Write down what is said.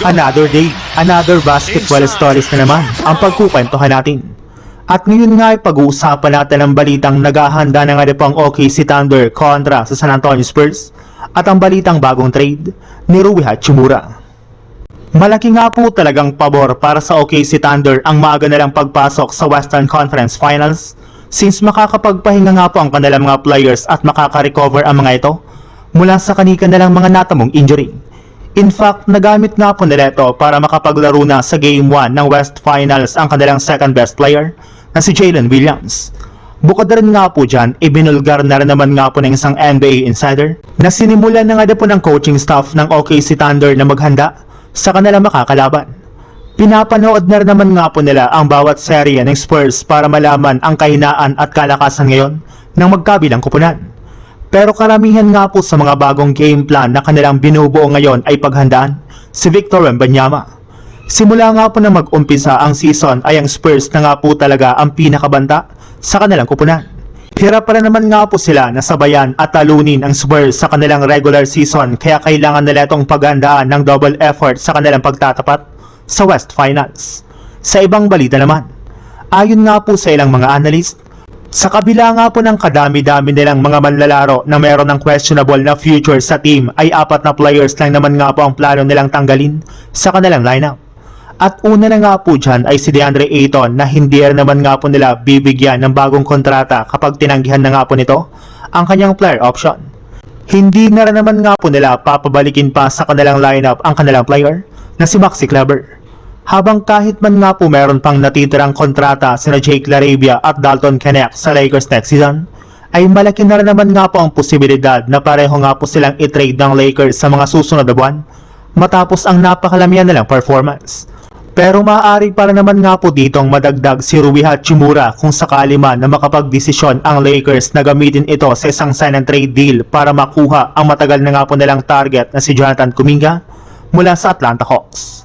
Another day, another basketball stories na naman ang pagkukwentuhan natin. At ngayon nga ay pag-uusapan natin ang balitang naghahanda na nga rin pang OKC Thunder kontra sa San Antonio Spurs at ang balitang bagong trade ni Rui Hachimura. Malaki nga po talagang pabor para sa OKC Thunder ang maaga nilang pagpasok sa Western Conference Finals since makakapagpahinga nga po ang kanilang mga players at makaka-recover ang mga ito mula sa kanilang mga natamong injury. In fact, nagamit nga po nila ito para makapaglaro na sa Game 1 ng West Finals ang kanilang second best player na si Jalen Williams. Bukod na rin nga po dyan, ibinulgar na rin naman nga po ng isang NBA insider na sinimulan na nga po ng coaching staff ng OKC Thunder na maghanda sa kanilang makakalaban. Pinapanood na rin naman nga po nila ang bawat serye ng Spurs para malaman ang kahinaan at kalakasan ngayon ng magkabilang kupunan. Pero karamihan nga po sa mga bagong game plan na kanilang binubuo ngayon ay paghandaan si Victor Wembanyama. Simula nga po na mag-umpisa ang season ay ang Spurs na nga po talaga ang pinakabanta sa kanilang kupunan. Hirap pa naman nga po sila na sabayan at talunin ang Spurs sa kanilang regular season kaya kailangan nila itong paghandaan ng double effort sa kanilang pagtatapat sa West Finals. Sa ibang balita naman, ayon nga po sa ilang mga analyst, sa kabila nga po ng kadami-dami nilang mga manlalaro na meron ng questionable na future sa team ay 4 na players lang naman nga po ang plano nilang tanggalin sa kanilang lineup. At una na nga po dyan ay si DeAndre Ayton na hindi rin naman nga po nila bibigyan ng bagong kontrata kapag tinanggihan na nga po nito ang kanyang player option. Hindi na rin naman nga po nila papabalikin pa sa kanilang lineup ang kanilang player na si Maxi Kleber. Habang kahit man nga po meron pang natitirang kontrata sina Jake LaRavia at Dalton Knecht sa Lakers next season, ay malaki na rin naman nga po ang posibilidad na pareho nga po silang i-trade ng Lakers sa mga susunod na buwan matapos ang napakalamihan nilang performance. Pero maaari para naman nga po ditong madagdag si Rui Hachimura kung sakali man na makapagdesisyon ang Lakers na gamitin ito sa isang sign and trade deal para makuha ang matagal na nga po nilang target na si Jonathan Kuminga mula sa Atlanta Hawks.